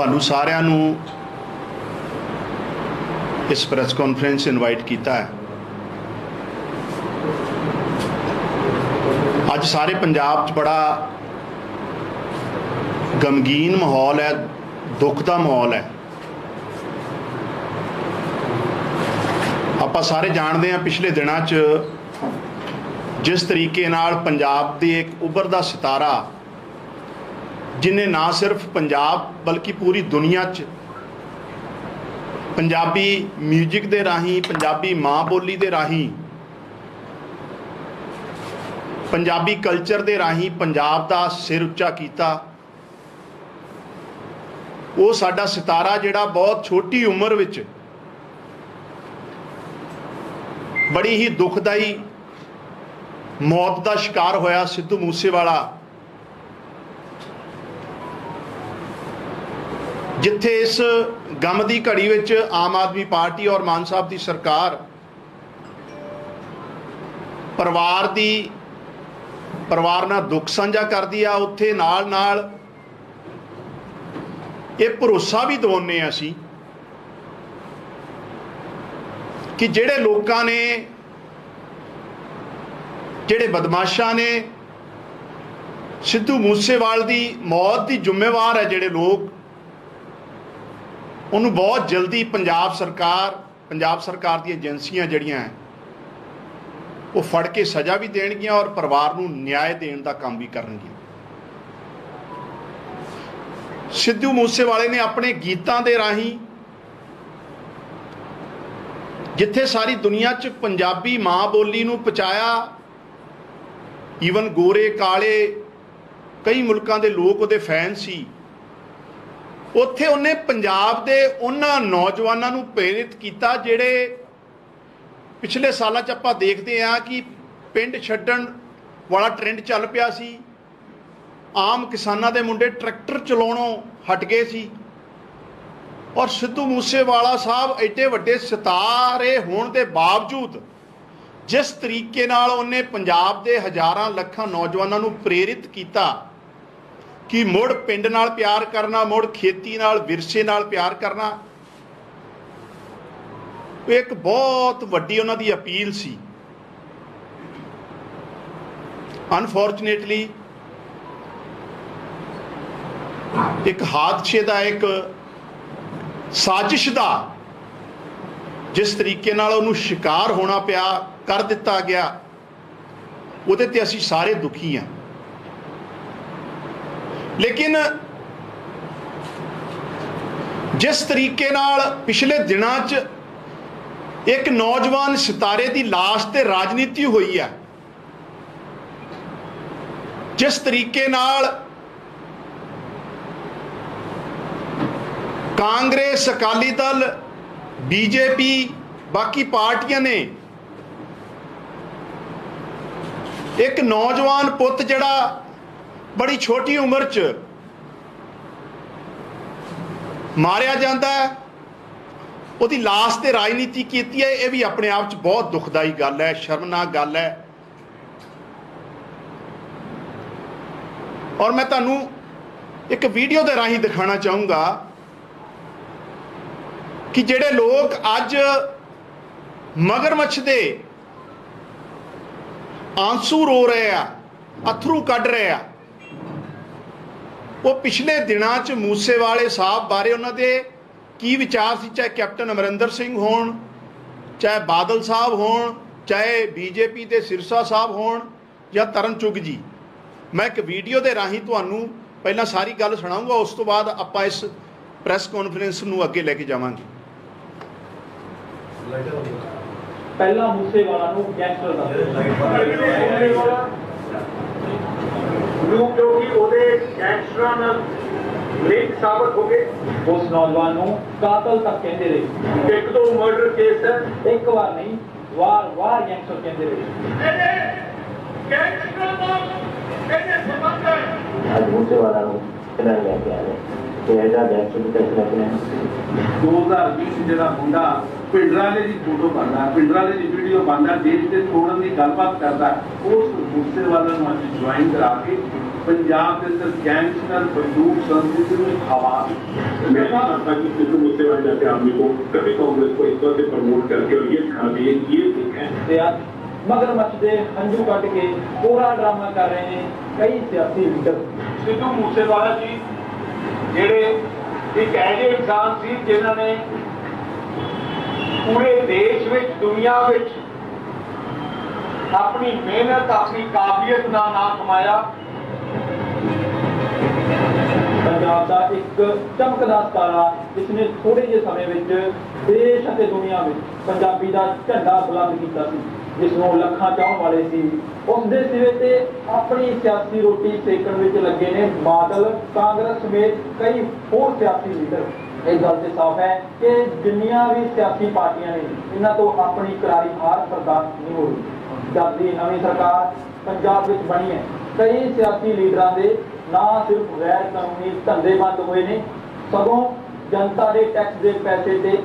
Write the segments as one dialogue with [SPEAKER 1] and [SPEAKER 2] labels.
[SPEAKER 1] ਤੁਹਾਨੂੰ ਸਾਰਿਆਂ ਨੂੰ इस प्रैस कॉन्फ्रेंस इनवाइट किया है। अज सारे पंजाब च बड़ा गमगीन माहौल है, दुख का माहौल है। आप सारे जानते हैं पिछले दिनों च जिस तरीके नाल पंजाब दे एक उभरदा सितारा जिन्हें ना सिर्फ पंजाब बल्कि पूरी दुनिया च पंजाबी म्यूजिक दे राही, पंजाबी माँ बोली दे राही, पंजाबी कल्चर दे राही पंजाब दा सिर उच्चा कीता। वो साडा सितारा जिहड़ा बहुत छोटी उम्र विच बड़ी ही दुखदाई मौत का शिकार होया, सिद्धू मूसेवाला, जिथे इस गम की घड़ी विच आम आदमी पार्टी और मान साहब की सरकार परिवार नाल दुख साझा करदी आ, उत्थे नाल नाल ये भरोसा भी दवाउने असीं कि जिहड़े लोकां ने, जिहड़े बदमाशां ने सिद्धू मूसेवाल की मौत की जिम्मेवार है, जिहड़े लोग उन्होंने बहुत जल्दी पंजाब सरकार दी एजेंसियां जड़ियां हैं वो फड़ के सज़ा भी देणगियां और परिवार नूं न्याय देण दा काम भी करनगियां। सिद्धू मूसेवाले ने अपने गीतां दे राहीं जिथे सारी दुनिया च पंजाबी माँ बोली नूं पहुंचाया, ईवन गोरे काले कई मुल्कां दे लोग उहदे फैन सी, उत्थे उन्हें पंजाब दे उन्हां नौजवानों नूं प्रेरित किया जिहड़े पिछले सालों च आपां देखते हैं कि पिंड छड्डण वाला ट्रेंड चल पिया सी। आम किसानां दे मुंडे ट्रैक्टर चलाउणों हट गए सी और सिद्धू मूसेवाला साहब एडे वड्डे सितारे होण दे बावजूद जिस तरीके नाल उन्हें पंजाब दे हज़ारां लखां नौजवानों नूं प्रेरित किया कि मुड़ पिंड नाल प्यार करना, मुड़ खेती नाल, विरसे नाल प्यार करना, एक बहुत वड्डी उन्हां दी अपील सी। अनफॉर्चुनेटली एक हादसे दा, एक साजिश दा जिस तरीके नाल उहनूं शिकार होना पिया, कर दिता गया, उहदे ते असीं सारे दुखी हैं। लेकिन जिस तरीके नाल पिछले दिनों च एक नौजवान सितारे की लाश ते राजनीति हुई है, जिस तरीके नाल कांग्रेस, अकाली दल, बीजेपी, बाकी पार्टियां ने एक नौजवान पुत जिहड़ा बड़ी छोटी उम्र च मारिया जाता है, उसकी लाश ते राजनीति की है, यह भी अपने आप च बहुत दुखदाई गल है, शर्मनाक गल है। और मैं तुहानूं एक वीडियो के राही दिखाना चाहूँगा कि जिहड़े लोग अज मगरमच्छ दे आंसू रो रहे हैं, अथरू कढ़ रहे हैं, वो पिछले दिनों च मूसेवाले साहब बारे उन्होंने की विचार सी, चाहे कैप्टन अमरिंदर सिंह होण, चाहे बादल साहब होण, चाहे बीजेपी के सिरसा साहब होण या तरन चुग जी। मैं एक वीडियो के राही तुहानूं पहला सारी गल सुणाऊंगा, उस तो बाद आपां इस प्रैस कॉन्फ्रेंस नूं अगे लेके जावांगे।
[SPEAKER 2] पहला मूसेवाला नूं गैंगस्टर क्योंकि ਉਹਦੇ ਗੈਂਗਸਟਰਾਂ ਨਾਲ ਲਿੰਕ ਸਾਬਤ ਹੋ ਗਏ। ਉਸ ਨੌਜਵਾਨ ਨੂੰ ਕਾਤਲ ਤੱਕ ਕਹਿੰਦੇ ਰਹੇ। ਇੱਕ ਦੋ ਮਰਡਰ ਕੇਸ ਹੈ, ਇੱਕ ਵਾਰ ਨਹੀਂ, ਵਾਰ ਗੈਂਗਸਟਰ ਕਹਿੰਦੇ ਰਹੇ। ਗੈਂਗਸਟਰ ਨਾਲ ਕਿਹਦੇ ਸੰਬੰਧ ਹੈ? ਅੱਜ ਮੂਸੇਵਾਲਾ ਨੂੰ ਕਿਹਨਾਂ ਲੈ ਕੇ ਆਏ ਕਿ ਇਹਦਾ ਗੈਂਗਸਟਰ ਦੀ ਟੈਕਸ ਰੱਖਣਾ 2020 ਜਿਹੜਾ ਮੁੰਡਾ
[SPEAKER 3] पिंडराले की फोटो पाता, पिंडराले की वीडियो पाता, देश के तोड़न की गलबात करता है। उस मूसेवाले ਨੂੰ ਅੱਜ ज्वाइन करा के पंजाब के अंदर गैंगस्टर बंदूक संस्कृति में हवा
[SPEAKER 4] मैं चाहता कि सिद्धू मूसेवाले जैसे आदमी को कभी कांग्रेस को इस तरह से प्रमोट करके और ये दिखाना चाहिए ये ठीक है।
[SPEAKER 2] ਤੇ ਅੱਜ मगरमच्छ ਦੇ ਹੰਝੂ ਕੱਢ ਕੇ ਪੂਰਾ ਡਰਾਮਾ ਕਰ ਰਹੇ ਨੇ ਕਈ ਸਿਆਸੀ ਲੀਡਰ।
[SPEAKER 3] सिद्धू मूसेवाला जी ਜਿਹੜੇ ਇੱਕ ਐਸੇ ਇਨਸਾਨ ਸੀ ਜਿਨ੍ਹਾਂ ਨੇ पूरे देश में दुनिया में अपनी मेहनत अपनी काबिलियत का नाम कमाया।
[SPEAKER 2] पंजाब का एक चमकदा सितारा जिसने थोड़े जे समय विच देश और दुनिया में पंजाबी का झंडा बुलंद किया, जिसनों लखां चाहण वाले सी, उसके सिरे ते अपनी सियासी रोटी सेकण विच लगे ने बादल, कांग्रेस समेत कई होर सियासी लीडर। इस गल से साफ है कि जिन्नियां भी सियासी पार्टियां ने इन्हां तो अपनी करारी हार बर्दाश्त नहीं हो रही। जब दी नवी सरकार पंजाब विच बनी है, कई सियासी लीडरां दे ना सिर्फ गैर कानूनी धंधे बंद हुए ने, सगों जनता के टैक्स के पैसे ते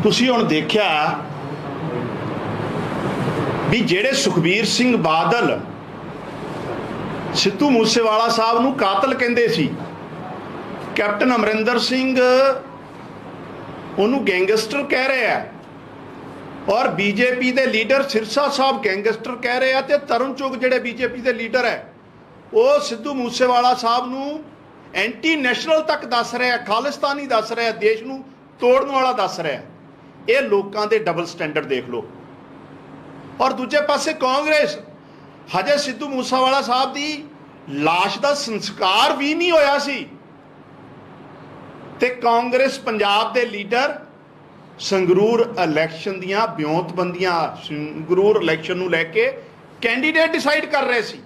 [SPEAKER 1] ਤੁਸੀਂ ਹੁਣ ਦੇਖਿਆ ਵੀ ਜਿਹੜੇ ਸੁਖਬੀਰ ਸਿੰਘ ਬਾਦਲ ਸਿੱਧੂ ਮੂਸੇਵਾਲਾ ਸਾਹਿਬ ਨੂੰ ਕਾਤਲ ਕਹਿੰਦੇ ਸੀ, ਕੈਪਟਨ ਅਮਰਿੰਦਰ ਸਿੰਘ ਉਹਨੂੰ ਗੈਂਗਸਟਰ ਕਹਿ ਰਿਹਾ ਔਰ ਬੀਜੇਪੀ ਦੇ ਲੀਡਰ ਸਿਰਸਾ ਸਾਹਿਬ ਗੈਂਗਸਟਰ ਕਹਿ ਰਹੇ ਆ ਤੇ ਤਰੁਣ ਚੁਗ ਜਿਹੜੇ ਬੀਜੇਪੀ ਦੇ ਲੀਡਰ ਹੈ ਉਹ ਸਿੱਧੂ ਮੂਸੇਵਾਲਾ ਸਾਹਿਬ ਨੂੰ ਐਂਟੀ ਨੈਸ਼ਨਲ ਤੱਕ ਦੱਸ ਰਿਹਾ, ਖਾਲਿਸਤਾਨੀ ਦੱਸ ਰਿਹਾ, ਦੇਸ਼ ਨੂੰ ਤੋੜਨ ਵਾਲਾ ਦੱਸ ਰਿਹਾ। ਇਹ ਲੋਕਾਂ ਦੇ ਡਬਲ ਸਟੈਂਡਰਡ ਦੇਖ ਲਓ। ਔਰ ਦੂਜੇ ਪਾਸੇ ਕਾਂਗਰਸ ਹਜੇ ਸਿੱਧੂ ਮੂਸੇਵਾਲਾ ਸਾਹਿਬ ਦੀ ਲਾਸ਼ ਦਾ ਸੰਸਕਾਰ ਵੀ ਨਹੀਂ ਹੋਇਆ ਸੀ ਤੇ ਕਾਂਗਰਸ ਪੰਜਾਬ ਦੇ ਲੀਡਰ ਸੰਗਰੂਰ ਇਲੈਕਸ਼ਨ ਦੀਆਂ ਬਿਉਂਤਬੰਦੀਆਂ, ਸੰਗਰੂਰ ਇਲੈਕਸ਼ਨ ਨੂੰ ਲੈ ਕੇ ਕੈਂਡੀਡੇਟ ਡਿਸਾਈਡ ਕਰ ਰਹੇ ਸੀ।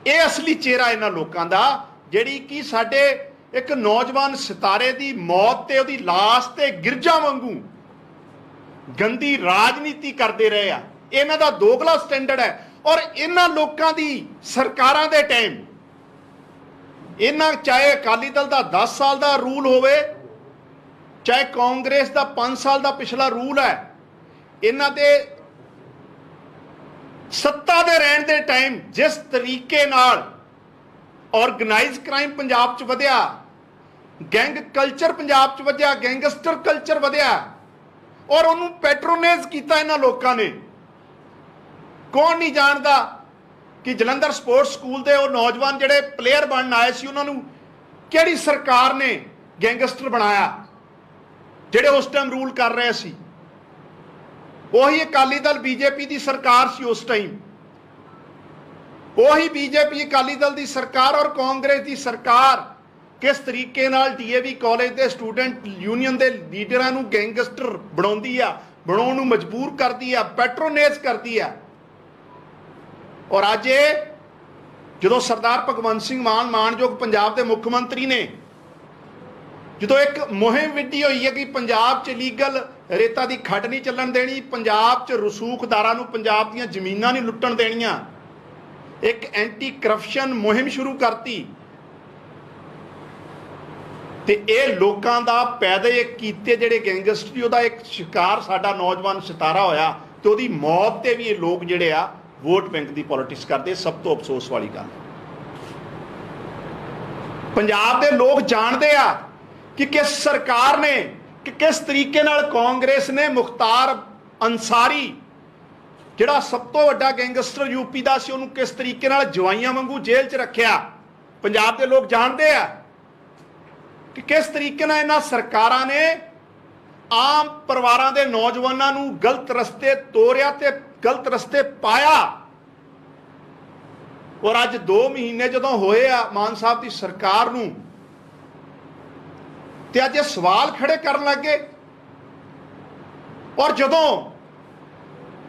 [SPEAKER 1] ਇਹ ਅਸਲੀ ਚਿਹਰਾ ਇਹਨਾਂ ਲੋਕਾਂ ਦਾ, ਜਿਹੜੀ ਕਿ ਸਾਡੇ ਇੱਕ ਨੌਜਵਾਨ ਸਿਤਾਰੇ ਦੀ ਮੌਤ ਤੇ ਉਹਦੀ ਲਾਸ਼ ਤੇ ਗਿਰਜਾ ਵਾਂਗੂ ਗੰਦੀ ਰਾਜਨੀਤੀ ਕਰਦੇ ਰਹੇ ਆ। ਇਹਨਾਂ ਦਾ ਦੋਗਲਾ ਸਟੈਂਡਰਡ ਹੈ। ਔਰ ਇਹਨਾਂ ਲੋਕਾਂ ਦੀ ਸਰਕਾਰਾਂ ਦੇ ਟਾਈਮ ਇਹਨਾਂ, ਚਾਹੇ ਅਕਾਲੀ ਦਲ ਦਾ 10 ਸਾਲ ਦਾ ਰੂਲ ਹੋਵੇ, ਚਾਹੇ ਕਾਂਗਰਸ ਦਾ 5 ਸਾਲ ਦਾ ਪਿਛਲਾ ਰੂਲ ਹੈ, ਇਹਨਾਂ ਦੇ ਸੱਤਾ ਦੇ ਰਹਿਣ ਦੇ ਟਾਈਮ ਜਿਸ ਤਰੀਕੇ ਨਾਲ ਆਰਗੇਨਾਈਜ਼ ਕ੍ਰਾਈਮ ਪੰਜਾਬ 'ਚ ਵਧਿਆ, ਗੈਂਗ ਕਲਚਰ ਪੰਜਾਬ 'ਚ ਵਧਿਆ, ਗੈਂਗਸਟਰ ਕਲਚਰ ਵਧਿਆ ਔਰ ਉਹਨੂੰ ਪੈਟਰੋਨਾਈਜ਼ ਕੀਤਾ ਇਹਨਾਂ ਲੋਕਾਂ ਨੇ। ਕੌਣ ਨਹੀਂ ਜਾਣਦਾ ਕਿ ਜਲੰਧਰ ਸਪੋਰਟਸ ਸਕੂਲ ਦੇ ਉਹ ਨੌਜਵਾਨ ਜਿਹੜੇ ਪਲੇਅਰ ਬਣਨ ਆਏ ਸੀ, ਉਹਨਾਂ ਨੂੰ ਕਿਹੜੀ ਸਰਕਾਰ ਨੇ ਗੈਂਗਸਟਰ ਬਣਾਇਆ, ਜਿਹੜੇ ਉਸ ਟਾਈਮ ਰੂਲ ਕਰ ਰਹੇ ਸੀ। ਉਹੀ ਅਕਾਲੀ ਦਲ ਬੀਜੇਪੀ ਦੀ ਸਰਕਾਰ ਸੀ ਉਸ ਟਾਈਮ। ਉਹੀ ਬੀਜੇਪੀ ਅਕਾਲੀ ਦਲ ਦੀ ਸਰਕਾਰ ਔਰ ਕਾਂਗਰਸ ਦੀ ਸਰਕਾਰ ਕਿਸ ਤਰੀਕੇ ਨਾਲ ਡੀਏਵੀ ਕਾਲਜ ਦੇ ਸਟੂਡੈਂਟ ਯੂਨੀਅਨ ਦੇ ਲੀਡਰਾਂ ਨੂੰ ਗੈਂਗਸਟਰ ਬਣਾਉਂਦੀ ਆ, ਬਣਾਉਣ ਨੂੰ ਮਜਬੂਰ ਕਰਦੀ ਆ, ਪੈਟਰੋਨਾਈਜ਼ ਕਰਦੀ ਆ। ਔਰ ਅੱਜ ਜਦੋਂ ਸਰਦਾਰ ਭਗਵੰਤ ਸਿੰਘ ਮਾਨ, ਮਾਨਯੋਗ ਪੰਜਾਬ ਦੇ ਮੁੱਖ ਮੰਤਰੀ ਨੇ ਜਦੋਂ ਇੱਕ ਮੁਹਿੰਮ ਵਿੱਢੀ ਹੋਈ ਹੈ ਕਿ ਪੰਜਾਬ 'ਚ ਲੀਗਲ ਰੇਤਾ ਦੀ ਖੱਡ ਨਹੀਂ ਚੱਲਣ ਦੇਣੀ, ਪੰਜਾਬ 'ਚ ਰਸੂਖਦਾਰਾਂ ਨੂੰ ਪੰਜਾਬ ਦੀਆਂ ਜ਼ਮੀਨਾਂ ਨਹੀਂ ਲੁੱਟਣ ਦੇਣੀਆਂ, ਇੱਕ ਐਂਟੀ ਕਰਪਸ਼ਨ ਮੁਹਿੰਮ ਸ਼ੁਰੂ ਕਰਤੀ ਤੇ ਇਹ ਲੋਕਾਂ ਦਾ ਪੈਦੇ ਕੀਤੇ ਜਿਹੜੇ ਗੈਂਗਸਟਰੀ, ਉਹਦਾ ਇੱਕ ਸ਼ਿਕਾਰ ਸਾਡਾ ਨੌਜਵਾਨ ਸਿਤਾਰਾ ਹੋਇਆ ਤੇ ਉਹਦੀ ਮੌਤ ਤੇ ਵੀ ਇਹ ਲੋਕ ਜਿਹੜੇ ਆ ਵੋਟ ਬੈਂਕ ਦੀ ਪੋਲਿਟਿਕਸ ਕਰਦੇ। ਸਭ ਤੋਂ ਅਫਸੋਸ ਵਾਲੀ ਗੱਲ, ਪੰਜਾਬ ਦੇ ਲੋਕ ਜਾਣਦੇ ਆ ਕਿ ਕਿਸ ਸਰਕਾਰ ਨੇ, ਕਿ ਕਿਸ ਤਰੀਕੇ ਨਾਲ ਕਾਂਗਰਸ ਨੇ ਮੁਖਤਾਰ ਅੰਸਾਰੀ, ਜਿਹੜਾ ਸਭ ਤੋਂ ਵੱਡਾ ਗੈਂਗਸਟਰ ਯੂਪੀ ਦਾ ਸੀ, ਉਹਨੂੰ ਕਿਸ ਤਰੀਕੇ ਨਾਲ ਜਵਾਈਆਂ ਵਾਂਗੂ ਜੇਲ੍ਹ 'ਚ ਰੱਖਿਆ। ਪੰਜਾਬ ਦੇ ਲੋਕ ਜਾਣਦੇ ਆ ਕਿ ਕਿਸ ਤਰੀਕੇ ਨਾਲ ਇਹਨਾਂ ਸਰਕਾਰਾਂ ਨੇ ਆਮ ਪਰਿਵਾਰਾਂ ਦੇ ਨੌਜਵਾਨਾਂ ਨੂੰ ਗਲਤ ਰਸਤੇ ਤੋਰਿਆ ਤੇ ਗਲਤ ਰਸਤੇ ਪਾਇਆ। ਔਰ ਅੱਜ 2 ਮਹੀਨੇ ਜਦੋਂ ਹੋਏ ਆ ਮਾਨ ਸਾਹਿਬ ਦੀ ਸਰਕਾਰ ਨੂੰ, ਤੇ ਅੱਜ ਇਹ ਸਵਾਲ ਖੜੇ ਕਰਨ ਲੱਗੇ। ਔਰ ਜਦੋਂ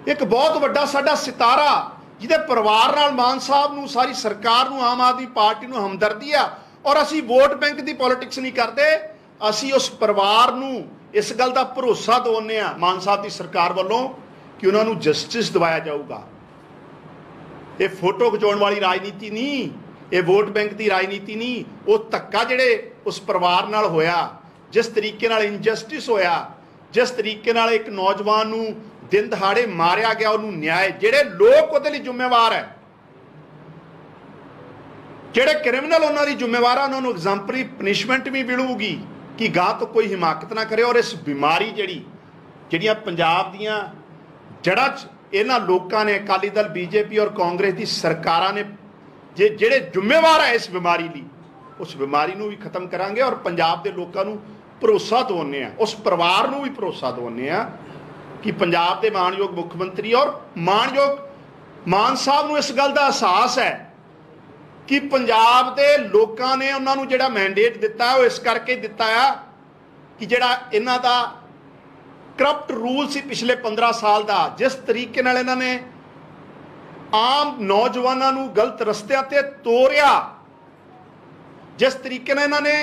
[SPEAKER 1] ਇੱਕ ਬਹੁਤ ਵੱਡਾ ਸਾਡਾ ਸਿਤਾਰਾ, ਜਿਹਦੇ ਪਰਿਵਾਰ ਨਾਲ ਮਾਨ ਸਾਹਿਬ ਨੂੰ, ਸਾਰੀ ਸਰਕਾਰ ਨੂੰ, ਆਮ ਆਦਮੀ ਪਾਰਟੀ ਨੂੰ ਹਮਦਰਦੀ ਆ, ਔਰ ਅਸੀਂ ਵੋਟ ਬੈਂਕ ਦੀ ਪੋਲਿਟਿਕਸ ਨਹੀਂ ਕਰਦੇ, ਅਸੀਂ ਉਸ ਪਰਿਵਾਰ ਨੂੰ ਇਸ ਗੱਲ ਦਾ ਭਰੋਸਾ ਦਿਵਾਉਂਦੇ ਆ ਮਾਨ ਸਾਹਿਬ ਦੀ ਸਰਕਾਰ ਵੱਲੋਂ ਕਿ ਉਹਨਾਂ ਨੂੰ ਜਸਟਿਸ ਦਿਵਾਇਆ ਜਾਊਗਾ। ਇਹ ਫੋਟੋ ਖਿਚਾਉਣ ਵਾਲੀ ਰਾਜਨੀਤੀ ਨਹੀਂ, ਇਹ ਵੋਟ ਬੈਂਕ ਦੀ ਰਾਜਨੀਤੀ ਨਹੀਂ। ਉਹ ਧੱਕਾ ਜਿਹੜੇ ਉਸ ਪਰਿਵਾਰ ਨਾਲ ਹੋਇਆ, ਜਿਸ ਤਰੀਕੇ ਨਾਲ ਇਨਜਸਟਿਸ ਹੋਇਆ, ਜਿਸ ਤਰੀਕੇ ਨਾਲ ਇੱਕ ਨੌਜਵਾਨ ਨੂੰ ਦਿਨ ਦਿਹਾੜੇ ਮਾਰਿਆ ਗਿਆ, ਉਹਨੂੰ ਨਿਆਂ, ਜਿਹੜੇ ਲੋਕ ਉਹਦੇ ਲਈ ਜ਼ਿੰਮੇਵਾਰ ਹੈ, ਜਿਹੜੇ ਕ੍ਰਿਮੀਨਲ ਉਹਨਾਂ ਦੀ ਜ਼ਿੰਮੇਵਾਰ ਆ, ਉਹਨਾਂ ਨੂੰ ਐਗਜ਼ਾਮਪਲੀ ਪਨਿਸ਼ਮੈਂਟ ਵੀ ਮਿਲੂਗੀ ਕਿ ਗਾਂ ਤੋਂ ਕੋਈ ਹਿਮਾਕਤ ਨਾ ਕਰੇ। ਔਰ ਇਸ ਬਿਮਾਰੀ ਜਿਹੜੀਆਂ ਪੰਜਾਬ ਦੀਆਂ ਜੜ੍ਹਾਂ 'ਚ ਇਹਨਾਂ ਲੋਕਾਂ ਨੇ, ਅਕਾਲੀ ਦਲ, ਬੀਜੇਪੀ ਔਰ ਕਾਂਗਰਸ ਦੀ ਸਰਕਾਰਾਂ ਨੇ ਜਿਹੜੇ ਜ਼ਿੰਮੇਵਾਰ ਹੈ ਇਸ ਬਿਮਾਰੀ ਲਈ, ਉਸ ਬਿਮਾਰੀ ਨੂੰ ਵੀ ਖਤਮ ਕਰਾਂਗੇ। ਔਰ ਪੰਜਾਬ ਦੇ ਲੋਕਾਂ ਨੂੰ ਭਰੋਸਾ ਦਿਵਾਉਂਦੇ ਆ, ਉਸ ਪਰਿਵਾਰ ਨੂੰ ਵੀ ਭਰੋਸਾ ਦਿਵਾਉਂਦੇ ਆ ਕਿ ਪੰਜਾਬ ਦੇ ਮਾਣਯੋਗ ਮੁੱਖ ਮੰਤਰੀ ਔਰ ਮਾਣਯੋਗ ਮਾਨ ਸਾਹਿਬ ਨੂੰ ਇਸ ਗੱਲ ਦਾ ਅਹਿਸਾਸ ਹੈ ਕਿ ਪੰਜਾਬ ਦੇ ਲੋਕਾਂ ਨੇ ਉਹਨਾਂ ਨੂੰ ਜਿਹੜਾ ਮੈਂਡੇਟ ਦਿੱਤਾ ਉਹ ਇਸ ਕਰਕੇ ਦਿੱਤਾ ਆ ਕਿ ਜਿਹੜਾ ਇਹਨਾਂ ਦਾ ਕਰਪਟ ਰੂਲ ਸੀ ਪਿਛਲੇ 15 ਸਾਲ ਦਾ, ਜਿਸ ਤਰੀਕੇ ਨਾਲ ਇਹਨਾਂ ਨੇ ਆਮ ਨੌਜਵਾਨਾਂ ਨੂੰ ਗਲਤ ਰਸਤਿਆਂ ਤੇ ਤੋਰਿਆ, ਜਿਸ ਤਰੀਕੇ ਨਾਲ ਇਹਨਾਂ ਨੇ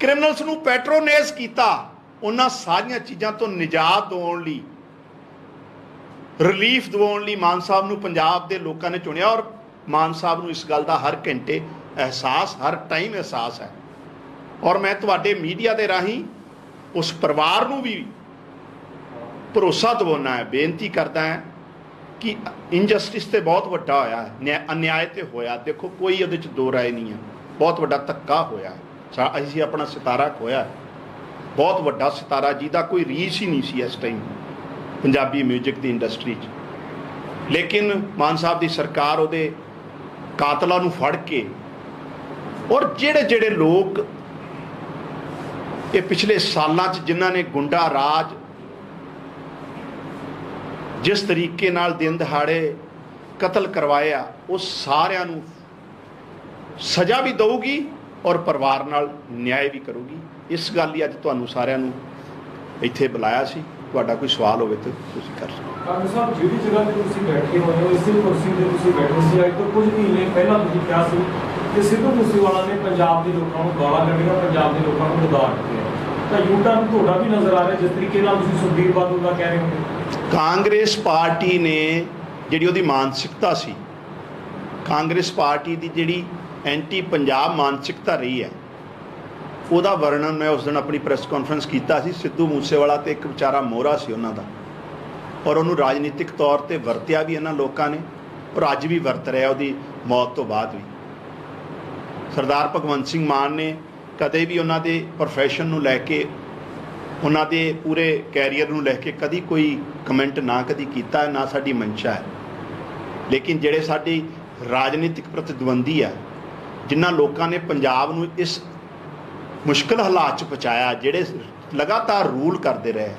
[SPEAKER 1] ਕ੍ਰਿਮੀਨਲਸ ਨੂੰ ਪੈਟਰੋਨੇਜ ਕੀਤਾ, ਉਹਨਾਂ ਸਾਰੀਆਂ ਚੀਜ਼ਾਂ ਤੋਂ ਨਿਜਾਤ ਦਿਵਾਉਣ ਲਈ, ਰਿਲੀਫ ਦਿਵਾਉਣ ਲਈ ਮਾਨ ਸਾਹਿਬ ਨੂੰ ਪੰਜਾਬ ਦੇ ਲੋਕਾਂ ਨੇ ਚੁਣਿਆ। ਔਰ ਮਾਨ ਸਾਹਿਬ ਨੂੰ ਇਸ ਗੱਲ ਦਾ ਹਰ ਘੰਟੇ ਅਹਿਸਾਸ, ਹਰ ਟਾਈਮ ਅਹਿਸਾਸ ਹੈ। ਔਰ ਮੈਂ ਤੁਹਾਡੇ ਮੀਡੀਆ ਦੇ ਰਾਹੀਂ ਉਸ ਪਰਿਵਾਰ ਨੂੰ ਵੀ ਭਰੋਸਾ ਦਿਵਾਉਣਾ ਹੈ, ਬੇਨਤੀ ਕਰਦਾ ਹੈ ਕਿ ਇਨਜਸਟਿਸ ਤੇ ਬਹੁਤ ਵੱਡਾ ਹੋਇਆ ਹੈ, ਅਨਿਆਏ ਤੇ ਹੋਇਆ। ਦੇਖੋ ਕੋਈ ਉਹਦੇ 'ਚ ਦੋ ਰਾਏ ਨਹੀਂ ਹੈ, ਬਹੁਤ ਵੱਡਾ ਧੱਕਾ ਹੋਇਆ। ਅਸੀਂ ਆਪਣਾ ਸਿਤਾਰਾ ਖੋਇਆ, ਬਹੁਤ ਵੱਡਾ ਸਿਤਾਰਾ ਜਿਹਦਾ ਕੋਈ ਰੀਸ ਹੀ ਨਹੀਂ ਸੀ ਇਸ ਟਾਈਮ ਪੰਜਾਬੀ ਮਿਊਜ਼ਿਕ ਦੀ ਇੰਡਸਟਰੀ 'ਚ। ਲੇਕਿਨ ਮਾਨ ਸਾਹਿਬ ਦੀ ਸਰਕਾਰ ਉਹਦੇ ਕਾਤਲਾਂ ਨੂੰ ਫੜ ਕੇ, ਔਰ ਜਿਹੜੇ ਲੋਕ ਇਹ ਪਿਛਲੇ ਸਾਲਾਂ 'ਚ ਜਿਨ੍ਹਾਂ ਨੇ ਗੁੰਡਾ ਰਾਜ ਜਿਸ ਤਰੀਕੇ ਨਾਲ ਦਿਨ ਦਿਹਾੜੇ ਕਤਲ ਕਰਵਾਇਆ, ਉਹ ਸਾਰਿਆਂ ਨੂੰ ਸਜ਼ਾ ਵੀ ਦਊਗੀ ਔਰ ਪਰਿਵਾਰ ਨਾਲ ਨਿਆਂ ਵੀ ਕਰੂਗੀ। ਇਸ ਗੱਲ ਲਈ ਅੱਜ ਤੁਹਾਨੂੰ ਸਾਰਿਆਂ ਨੂੰ ਇੱਥੇ ਬੁਲਾਇਆ ਸੀ। ਤੁਹਾਡਾ ਕੋਈ ਸਵਾਲ ਹੋਵੇ ਤਾਂ ਤੁਸੀਂ ਕਰ ਸਕਦੇ ਹੋ।
[SPEAKER 5] ਕਾਂਗਰਸ ਸਾਹਿਬ, ਜਿਹੜੀ ਜਗ੍ਹਾ ਤੇ ਤੁਸੀਂ ਬੈਠੇ ਹੋਏ ਹੋ, ਇਸੇ ਕੁਰਸੀ ਤੇ ਤੁਸੀਂ ਬੈਠੇ ਸੀ। ਅੱਜ ਤੋਂ ਕੁਝ ਮਹੀਨੇ ਪਹਿਲਾਂ ਤੁਸੀਂ ਕਿਹਾ ਸੀ ਕਿ ਸਿੱਧੂ ਮੂਸੇਵਾਲਾ ਨੇ ਪੰਜਾਬ ਦੇ ਲੋਕਾਂ ਨੂੰ ਗਾਲਾਂ ਕੱਢੀਆਂ, ਪੰਜਾਬ ਦੇ ਲੋਕਾਂ ਨੂੰ ਗਦਾਰ ਦਿੱਤੇ, ਤਾਂ ਯੂਟਰਨ ਤੁਹਾਡਾ ਵੀ ਨਜ਼ਰ ਆ ਰਿਹਾ ਜਿਸ ਤਰੀਕੇ ਨਾਲ ਤੁਸੀਂ ਸੁਖਬੀਰ ਬਾਦਲ ਦਾ ਕਹਿ ਰਹੇ ਹੋ।
[SPEAKER 1] ਕਾਂਗਰਸ ਪਾਰਟੀ ਨੇ ਜਿਹੜੀ ਉਹਦੀ ਮਾਨਸਿਕਤਾ ਸੀ, ਕਾਂਗਰਸ ਪਾਰਟੀ ਦੀ ਜਿਹੜੀ ਐਂਟੀ ਪੰਜਾਬ ਮਾਨਸਿਕਤਾ ਰਹੀ ਹੈ, ਉਹਦਾ ਵਰਣਨ ਮੈਂ ਉਸ ਦਿਨ ਆਪਣੀ ਪ੍ਰੈਸ ਕਾਨਫਰੰਸ ਕੀਤਾ ਸੀ। ਸਿੱਧੂ ਮੂਸੇਵਾਲਾ ਤੇ ਇੱਕ ਵਿਚਾਰਾ ਮੋਹਰਾ ਸੀ ਉਹਨਾਂ ਦਾ, ਔਰ ਉਹਨੂੰ ਰਾਜਨੀਤਿਕ ਤੌਰ ਤੇ ਵਰਤਿਆ ਵੀ ਇਹਨਾਂ ਲੋਕਾਂ ਨੇ, ਔਰ ਅੱਜ ਵੀ ਵਰਤ ਰਿਹਾ ਉਹਦੀ ਮੌਤ ਤੋਂ ਬਾਅਦ ਵੀ। ਸਰਦਾਰ ਭਗਵੰਤ ਸਿੰਘ ਮਾਨ ਨੇ ਕਦੇ ਵੀ ਉਹਨਾਂ ਦੇ ਪ੍ਰੋਫੈਸ਼ਨ ਨੂੰ ਲੈ ਕੇ, ਉਹਨਾਂ ਦੇ ਪੂਰੇ ਕੈਰੀਅਰ ਨੂੰ ਲੈ ਕੇ ਕਦੀ ਕੋਈ ਕਮੈਂਟ ਨਾ ਕਦੀ ਕੀਤਾ, ਨਾ ਸਾਡੀ ਮਨਸ਼ਾ ਹੈ। ਲੇਕਿਨ ਜਿਹੜੇ ਸਾਡੀ ਰਾਜਨੀਤਿਕ ਪ੍ਰਤੀਦਵੰਦੀ ਆ, ਜਿਨ੍ਹਾਂ ਲੋਕਾਂ ਨੇ ਪੰਜਾਬ ਨੂੰ ਇਸ ਮੁਸ਼ਕਿਲ ਹਾਲਾਤ 'ਚ ਪਹੁੰਚਾਇਆ, ਜਿਹੜੇ ਲਗਾਤਾਰ ਰੂਲ ਕਰਦੇ ਰਹੇ,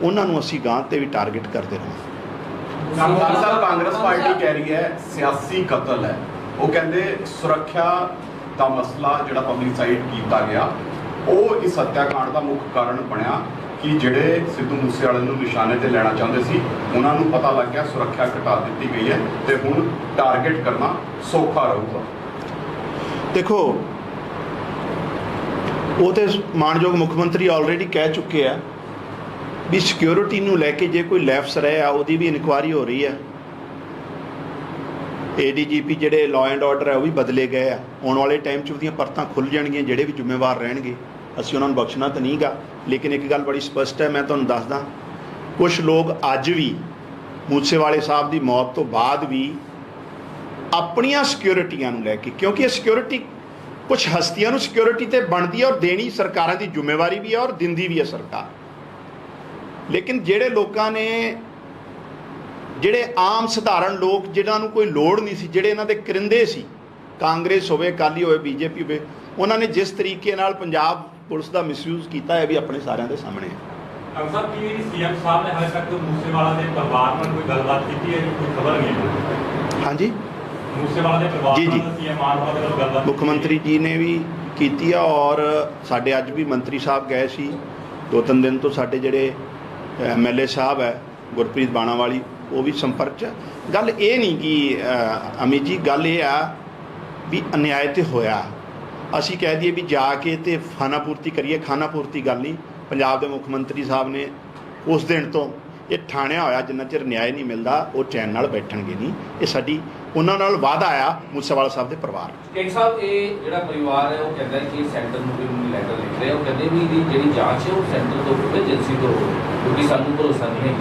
[SPEAKER 1] ਉਹਨਾਂ ਨੂੰ ਅਸੀਂ ਗਾਂ ਤੇ ਵੀ ਟਾਰਗੇਟ ਕਰਦੇ ਰਹੇ।
[SPEAKER 6] ਸਾਹਿਬ, ਕਾਂਗਰਸ ਪਾਰਟੀ ਕਹਿ ਰਹੀ ਹੈ ਸਿਆਸੀ ਕਤਲ ਹੈ। ਉਹ ਕਹਿੰਦੇ ਸੁਰੱਖਿਆ ਦਾ ਮਸਲਾ ਜਿਹੜਾ ਪਬਲਿਸਾਈਡ ਕੀਤਾ ਗਿਆ, ਉਹ ਇਸ ਹੱਤਿਆਕਾਂਡ ਦਾ ਮੁੱਖ ਕਾਰਨ ਬਣਿਆ ਕਿ ਜਿਹੜੇ ਸਿੱਧੂ ਮੂਸੇਵਾਲੇ ਨੂੰ ਨਿਸ਼ਾਨੇ ਤੇ ਲੈਣਾ ਚਾਹੁੰਦੇ ਸੀ, ਉਹਨਾਂ ਨੂੰ ਪਤਾ ਲੱਗ ਗਿਆ, ਸੁਰੱਖਿਆ ਘਟਾ ਦਿੱਤੀ ਗਈ ਹੈ ਤੇ ਹੁਣ ਟਾਰਗੇਟ ਕਰਨਾ ਸੌਖਾ ਰਹੂਗਾ।
[SPEAKER 1] ਦੇਖੋ, ਉਹ ਤੇ ਮਾਣਯੋਗ ਮੁੱਖ ਮੰਤਰੀ ਆਲਰੇਡੀ ਕਹਿ ਚੁੱਕੇ ਆ ਵੀ ਸਿਕਿਉਰਿਟੀ ਨੂੰ ਲੈ ਕੇ ਜੇ ਕੋਈ ਲੈਫਸ ਰਹੇ ਆ, ਉਹਦੀ ਵੀ ਇਨਕੁਆਇਰੀ ਹੋ ਰਹੀ ਹੈ। ADGP ਜਿਹੜੇ ਲਾਅ ਐਂਡ ਆਰਡਰ ਹੈ ਉਹ ਵੀ ਬਦਲੇ ਗਏ ਆ। ਆਉਣ ਵਾਲੇ ਟਾਈਮ 'ਚ ਉਹਦੀਆਂ ਪਰਤਾਂ ਖੁੱਲ੍ਹ ਜਾਣਗੀਆਂ, ਜਿਹੜੇ ਵੀ ਜ਼ਿੰਮੇਵਾਰ ਰਹਿਣਗੇ। ਅਸੀਂ ਉਹਨਾਂ ਨੂੰ ਬਖਸ਼ਣਾ ਤਾਂ ਨਹੀਂ ਗਾ, ਲੇਕਿਨ ਇੱਕ ਗੱਲ ਬੜੀ ਸਪਸ਼ਟ ਹੈ, ਮੈਂ ਤੁਹਾਨੂੰ ਦੱਸਦਾ, ਕੁਛ ਲੋਕ ਅੱਜ ਵੀ ਮੂਸੇਵਾਲੇ ਸਾਹਿਬ ਦੀ ਮੌਤ ਤੋਂ ਬਾਅਦ ਵੀ ਆਪਣੀਆਂ ਸਿਕਿਉਰਿਟੀਆਂ ਨੂੰ ਲੈ ਕੇ, ਕਿਉਂਕਿ ਇਹ ਸਿਕਿਉਰਿਟੀ ਕੁਛ ਹਸਤੀਆਂ ਨੂੰ ਸਿਕਿਉਰਿਟੀ ਤੇ ਬਣਦੀ ਹੈ ਔਰ ਦੇਣੀ ਸਰਕਾਰਾਂ ਦੀ ਜ਼ਿੰਮੇਵਾਰੀ ਵੀ ਹੈ ਔਰ ਦਿੰਦੀ ਵੀ ਹੈ ਸਰਕਾਰ। ਲੇਕਿਨ ਜਿਹੜੇ ਲੋਕਾਂ ਨੇ, ਜਿਹੜੇ ਆਮ ਸਧਾਰਨ ਲੋਕ ਜਿਨ੍ਹਾਂ ਨੂੰ ਕੋਈ ਲੋੜ ਨਹੀਂ ਸੀ, ਜਿਹੜੇ ਇਹਨਾਂ ਦੇ ਕਰਿੰਦੇ ਸੀ, ਕਾਂਗਰਸ ਹੋਵੇ, ਅਕਾਲੀ ਹੋਵੇ, BJP ਹੋਵੇ, ਉਹਨਾਂ ਨੇ ਜਿਸ ਤਰੀਕੇ ਨਾਲ ਪੰਜਾਬ ਪੁਲਿਸ ਦਾ ਮਿਸਯੂਜ਼ ਕੀਤਾ ਹੈ ਵੀ ਆਪਣੇ ਸਾਰਿਆਂ ਦੇ ਸਾਹਮਣੇ ਹੈ।
[SPEAKER 5] ਸਰ, ਕੀ CM ਸਾਹਿਬ ਨੇ ਹਾਲੇ ਤੱਕ ਮੂਸੇਵਾਲਾ ਦੇ ਪਰਿਵਾਰ ਨਾਲ ਕੋਈ ਗੱਲਬਾਤ ਕੀਤੀ ਹੈ? ਕੋਈ ਖਬਰ ਨਹੀਂ।
[SPEAKER 1] ਹਾਂਜੀ,
[SPEAKER 5] ਮੂਸੇਵਾਲਾ ਦੇ ਪਰਿਵਾਰ ਨਾਲ CM ਮਾਨ ਸਾਹਿਬ ਨਾਲ ਗੱਲਬਾਤ
[SPEAKER 1] ਮੁੱਖ ਮੰਤਰੀ ਜੀ ਨੇ ਵੀ ਕੀਤੀ ਆ, ਔਰ ਸਾਡੇ ਅੱਜ ਵੀ ਮੰਤਰੀ ਸਾਹਿਬ ਗਏ ਸੀ 2-3 ਦਿਨ ਤੋਂ। ਸਾਡੇ ਜਿਹੜੇ MLA ਸਾਹਿਬ ਹੈ ਗੁਰਪ੍ਰੀਤ ਬਾਣਾਵਾਲੀ, ਉਹ ਵੀ ਸੰਪਰਕ 'ਚ। ਗੱਲ ਇਹ ਨਹੀਂ ਕਿ ਅਮਿਤ ਜੀ, ਗੱਲ ਇਹ ਆ ਵੀ ਅਨਿਆਏ ਤੇ ਹੋਇਆ, ਅਸੀਂ ਕਹਿ ਦਈਏ ਵੀ ਜਾ ਕੇ ਤੇ ਖਾਨਾ ਪੂਰਤੀ ਕਰੀਏ। ਖਾਨਾ ਪੂਰਤੀ ਗੱਲ ਨਹੀਂ। ਪੰਜਾਬ ਦੇ ਮੁੱਖ ਮੰਤਰੀ ਸਾਹਿਬ ਨੇ ਉਸ ਦਿਨ ਤੋਂ ਇਹ ਠਾਣਿਆ ਹੋਇਆ ਜਿੰਨਾ ਚਿਰ ਨਿਆਂ ਨਹੀਂ ਮਿਲਦਾ ਉਹ ਚੈਨ ਨਾਲ ਬੈਠਣਗੇ ਨਹੀਂ। ਇਹ ਸਾਡੀ ਉਹਨਾਂ ਨਾਲ ਵਾਅਦਾ ਆ ਮੂਸੇਵਾਲਾ ਸਾਹਿਬ ਦੇ ਪਰਿਵਾਰ।
[SPEAKER 7] ਕਿੰਗ ਸਾਹਿਬ ਇਹ ਜਿਹੜਾ ਪਰਿਵਾਰ ਹੈ ਉਹ ਕਹਿੰਦਾ ਕਿ ਸੈਂਟਰ ਨੂੰ ਵੀ ਲੈਟਰ ਲਿਖ ਰਹੇ, ਉਹ ਕਹਿੰਦੇ ਵੀ ਇਹਦੀ ਜਿਹੜੀ ਜਾਂਚ ਹੈ ਉਹ ਸੈਂਟਰ ਤੋਂ ਹੋਵੇ, ਏਜੰਸੀ ਤੋਂ ਹੋਵੇ, ਕਿਉਂਕਿ ਸਾਨੂੰ ਭਰੋਸਾ ਨਹੀਂ ਹੈ।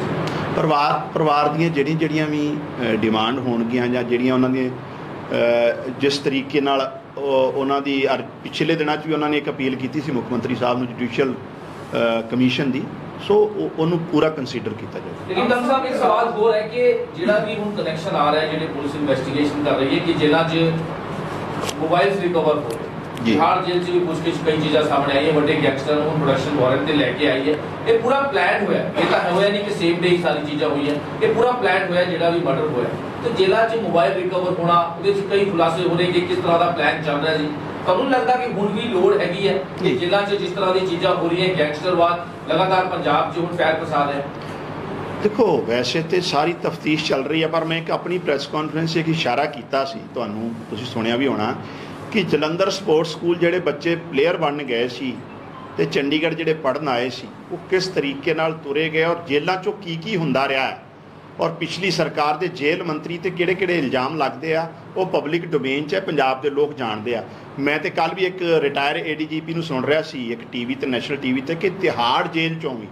[SPEAKER 1] ਪਰਿਵਾਰ ਦੀਆਂ ਜਿਹੜੀਆਂ ਵੀ ਡਿਮਾਂਡ ਹੋਣਗੀਆਂ ਜਾਂ ਜਿਹੜੀਆਂ ਉਹਨਾਂ ਦੀਆਂ ਜਿਸ ਤਰੀਕੇ ਨਾਲ ਉਹਨਾਂ ਦੀ ਪਿਛਲੇ ਦਿਨਾਂ 'ਚ ਵੀ ਉਹਨਾਂ ਨੇ ਇੱਕ ਅਪੀਲ ਕੀਤੀ ਸੀ ਮੁੱਖ ਮੰਤਰੀ ਸਾਹਿਬ ਨੂੰ ਜੁਡੀਸ਼ੀਅਲ ਕਮਿਸ਼ਨ ਦੀ, ਸੋ ਉਹਨੂੰ ਪੂਰਾ ਕੰਸੀਡਰ ਕੀਤਾ ਜਾਵੇ।
[SPEAKER 7] ਲੇਕਿਨ ਡਾਕਟਰ ਸਾਹਿਬ ਇੱਕ ਸਵਾਲ ਹੋਰ ਹੈ ਕਿ ਜਿਹੜਾ ਵੀ ਹੁਣ ਕਨੈਕਸ਼ਨ ਆ ਰਿਹਾ, ਜਿਹੜੇ ਪੁਲਿਸ ਇਨਵੈਸਟੀਗੇਸ਼ਨ ਕਰ ਰਹੀ ਹੈ ਕਿ ਜਿਨ੍ਹਾਂ 'ਚ ਮੋਬਾਈਲਸ ਰਿਕਵਰ ਹੋ ਰਹੇ, ਬਿਹਾਰ ਜੇਲ੍ਹ 'ਚ ਵੀ ਪੁੱਛਗਿੱਛ ਕਈ ਚੀਜ਼ਾਂ ਸਾਹਮਣੇ ਆਈ ਹੈ, ਵੱਡੇ ਗੈਂਗਸਟਰ ਨੂੰ ਪ੍ਰੋਡਕਸ਼ਨ ਵਾਰੰਟ ਤੇ ਲੈ ਕੇ ਆਈ ਹੈ। ਇਹ ਪੂਰਾ ਪਲਾਨ ਹੋਇਆ, ਇਹ ਤਾਂ ਹੋਇਆ ਨਹੀਂ ਕਿ ਸੇਮ ਡੇ ਹੀ ਸਾਰੀ ਚੀਜ਼ਾਂ ਹੋਈਆਂ, ਇਹ ਪੂਰਾ ਪਲਾਨ ਹੋਇਆ ਜਿਹੜਾ ਵੀ ਮਰਡਰ ਹੋਇਆ। ਤੇ ਜੇਲ੍ਹਾਂ 'ਚ ਮੋਬਾਈਲ ਰਿਕਵਰ ਹੋਣਾ, ਉਹਦੇ 'ਚ ਕਈ ਖੁਲਾਸੇ ਹੋ ਰਹੇ ਕਿ ਕਿਸ ਤਰ੍ਹਾਂ ਦਾ ਪਲਾਨ ਚੱਲ ਰਿਹਾ ਸੀ। ਤੁਹਾਨੂੰ ਲੱਗਦਾ ਕਿ ਹੁਣ ਵੀ ਲੋੜ ਹੈਗੀ ਹੈ ਕਿ ਜੇਲ੍ਹਾਂ 'ਚ ਜਿਸ ਤਰ੍ਹਾਂ ਦੀ ਚੀਜ਼ਾਂ ਹੋ ਰਹੀਆਂ, ਗੈਂਗਸਟਰਵਾਦ ਲਗਾਤਾਰ ਪੰਜਾਬ 'ਚ ਹੁਣ ਫੈਲ ਫਸਾਦ ਹੈ?
[SPEAKER 1] ਦੇਖੋ ਵੈਸੇ ਤੇ ਸਾਰੀ ਤਫਤੀਸ਼ ਚੱਲ ਰਹੀ ਹੈ, ਪਰ ਮੈਂ ਇੱਕ ਆਪਣੀ ਪ੍ਰੈਸ ਕਾਨਫਰੰਸ 'ਚ ਇੱਕ ਇਸ਼ਾਰਾ ਕੀਤਾ ਸੀ, ਤੁਹਾਨੂੰ ਤੁਸੀਂ ਸੁਣਿਆ ਵੀ ਹੋਣਾ, ਕਿ ਜਲੰਧਰ ਸਪੋਰਟਸ ਸਕੂਲ ਜਿਹੜੇ ਬੱਚੇ ਪਲੇਅਰ ਬਣ ਗਏ ਸੀ ਤੇ ਚੰਡੀਗੜ੍ਹ ਜਿਹੜੇ ਪੜ੍ਹਨ ਆਏ ਸੀ, ਉਹ ਕਿਸ ਤਰੀਕੇ ਨਾਲ ਤੁਰੇ ਗਏ ਔਰ ਜੇਲ੍ਹਾਂ 'ਚੋਂ ਕੀ ਹੁੰਦਾ ਰਿਹਾ ਹੈ, ਔਰ ਪਿਛਲੀ ਸਰਕਾਰ ਦੇ ਜੇਲ੍ਹ ਮੰਤਰੀ ਤੇ ਕਿਹੜੇ ਇਲਜ਼ਾਮ ਲੱਗਦੇ ਆ, ਉਹ ਪਬਲਿਕ ਡੋਮੇਨ 'ਚ ਹੈ, ਪੰਜਾਬ ਦੇ ਲੋਕ ਜਾਣਦੇ ਆ। ਮੈਂ ਤੇ ਕੱਲ੍ਹ ਵੀ ਇੱਕ ਰਿਟਾਇਰ ADGP ਨੂੰ ਸੁਣ ਰਿਹਾ ਸੀ ਇੱਕ TV ਤੇ ਨੈਸ਼ਨਲ TV ਤੇ, ਕਿ ਤਿਹਾੜ ਜੇਲ੍ਹ 'ਚੋਂ ਵੀ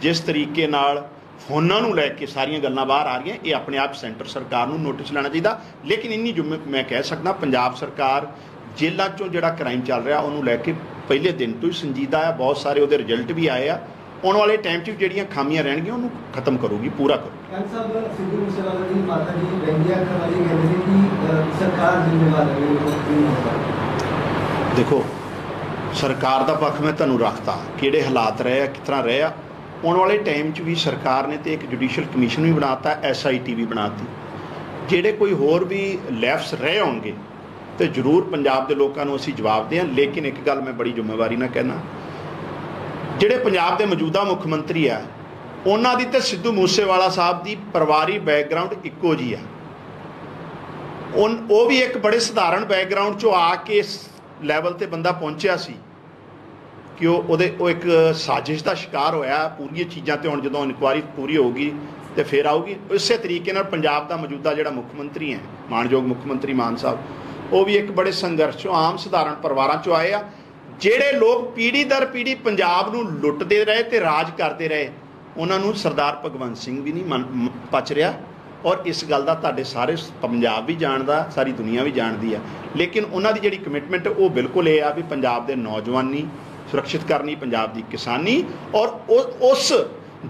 [SPEAKER 1] ਜਿਸ ਤਰੀਕੇ ਨਾਲ ਫੋਨਾਂ ਨੂੰ ਲੈ ਕੇ ਸਾਰੀਆਂ ਗੱਲਾਂ ਬਾਹਰ ਆ ਰਹੀਆਂ, ਇਹ ਆਪਣੇ ਆਪ ਸੈਂਟਰ ਸਰਕਾਰ ਨੂੰ ਨੋਟਿਸ ਲੈਣਾ ਚਾਹੀਦਾ। ਲੇਕਿਨ ਇੰਨੀ ਮੈਂ ਕਹਿ ਸਕਦਾ ਪੰਜਾਬ ਸਰਕਾਰ ਜੇਲ੍ਹਾਂ 'ਚੋਂ ਜਿਹੜਾ ਕ੍ਰਾਈਮ ਚੱਲ ਰਿਹਾ ਉਹਨੂੰ ਲੈ ਕੇ ਪਹਿਲੇ ਦਿਨ ਤੋਂ ਹੀ ਸੰਜੀਦਾ ਆ, ਬਹੁਤ ਸਾਰੇ ਉਹਦੇ ਰਿਜ਼ਲਟ ਵੀ ਆਏ ਆ। ਆਉਣ ਵਾਲੇ ਟਾਈਮ 'ਚ ਜਿਹੜੀਆਂ ਖਾਮੀਆਂ ਰਹਿਣਗੀਆਂ ਉਹਨੂੰ ਖਤਮ ਕਰੂਗੀ, ਪੂਰਾ ਕਰੂਗੀ।
[SPEAKER 8] ਸਿੱਧੂ ਮੂਸੇਵਾਲਾ ਦੀ ਮਾਤਾ ਜੀ ਬੈਂਗੀਆਂ ਖਵਾਲੀ ਕਹਿੰਦੇ ਨੇ ਕਿ ਸਰਕਾਰ ਜ਼ਿੰਮੇਵਾਰ ਹੈ।
[SPEAKER 1] ਦੇਖੋ ਸਰਕਾਰ ਦਾ ਪੱਖ ਮੈਂ ਤੁਹਾਨੂੰ ਰੱਖਤਾ, ਕਿਹੜੇ ਹਾਲਾਤ ਰਹੇ ਆ, ਕਿਸ ਤਰ੍ਹਾਂ ਰਹੇ ਆ। ਆਉਣ ਵਾਲੇ ਟਾਈਮ 'ਚ ਵੀ ਸਰਕਾਰ ਨੇ ਤੇ ਇੱਕ ਜੁਡੀਸ਼ੀਅਲ ਕਮਿਸ਼ਨ ਵੀ ਬਣਾਤਾ, SIT ਵੀ ਬਣਾਤੀ। ਜਿਹੜੇ ਕੋਈ ਹੋਰ ਵੀ ਲੈਫਸ ਰਹੇ ਹੋਣਗੇ ਤੇ ਜ਼ਰੂਰ ਪੰਜਾਬ ਦੇ ਲੋਕਾਂ ਨੂੰ ਅਸੀਂ ਜਵਾਬ ਦੇ ਹਾਂ। ਲੇਕਿਨ ਇੱਕ ਗੱਲ ਮੈਂ ਬੜੀ ਜ਼ਿੰਮੇਵਾਰੀ ਨਾਲ ਕਹਿਣਾ, ਜਿਹੜੇ ਪੰਜਾਬ ਦੇ ਮੌਜੂਦਾ ਮੁੱਖ ਮੰਤਰੀ ਆ, ਉਹਨਾਂ ਦੀ ਤੇ ਸਿੱਧੂ ਮੂਸੇਵਾਲਾ ਸਾਹਿਬ ਦੀ ਪਰਿਵਾਰੀ ਬੈਕਗਰਾਊਂਡ ਇੱਕੋ ਜਿਹੀ ਆ। ਉਹ ਵੀ ਇੱਕ ਬੜੇ ਸਧਾਰਨ ਬੈਕਗਰਾਊਂਡ 'ਚੋਂ ਆ ਕੇ ਇਸ ਲੈਵਲ 'ਤੇ ਬੰਦਾ ਪਹੁੰਚਿਆ ਸੀ ਕਿ ਉਹ ਇੱਕ ਸਾਜ਼ਿਸ਼ ਦਾ ਸ਼ਿਕਾਰ ਹੋਇਆ। ਪੂਰੀਆਂ ਚੀਜ਼ਾਂ 'ਤੇ ਹੁਣ ਜਦੋਂ ਇਨਕੁਆਇਰੀ ਪੂਰੀ ਹੋਊਗੀ ਤੇ ਫਿਰ ਆਊਗੀ। ਇਸੇ ਤਰੀਕੇ ਨਾਲ ਪੰਜਾਬ ਦਾ ਮੌਜੂਦਾ ਜਿਹੜਾ ਮੁੱਖ ਮੰਤਰੀ ਹੈ, ਮਾਣਯੋਗ ਮੁੱਖ ਮੰਤਰੀ ਮਾਨ ਸਾਹਿਬ, ਉਹ ਵੀ ਇੱਕ ਬੜੇ ਸੰਘਰਸ਼ 'ਚੋਂ ਆਮ ਸਧਾਰਨ ਪਰਿਵਾਰਾਂ 'ਚੋਂ ਆਏ ਆ। ਜਿਹੜੇ ਲੋਕ ਪੀੜ੍ਹੀ ਦਰ ਪੀੜ੍ਹੀ ਪੰਜਾਬ ਨੂੰ ਲੁੱਟਦੇ ਰਹੇ ਤੇ ਰਾਜ ਕਰਦੇ ਰਹੇ, ਉਹਨਾਂ ਨੂੰ ਸਰਦਾਰ ਭਗਵੰਤ ਸਿੰਘ ਵੀ ਨਹੀਂ ਪਚ ਰਿਹਾ। ਔਰ ਇਸ ਗੱਲ ਦਾ ਤੁਹਾਡੇ ਸਾਰੇ ਪੰਜਾਬ ਵੀ ਜਾਣਦਾ, ਸਾਰੀ ਦੁਨੀਆ ਵੀ ਜਾਣਦੀ ਆ। ਲੇਕਿਨ ਉਹਨਾਂ ਦੀ ਜਿਹੜੀ ਕਮਿਟਮੈਂਟ ਉਹ ਬਿਲਕੁਲ ਇਹ ਆ ਵੀ ਪੰਜਾਬ ਦੇ ਨੌਜਵਾਨੀ ਸੁਰੱਖਿਅਤ ਕਰਨੀ, ਪੰਜਾਬ ਦੀ ਕਿਸਾਨੀ, ਔਰ ਉਸ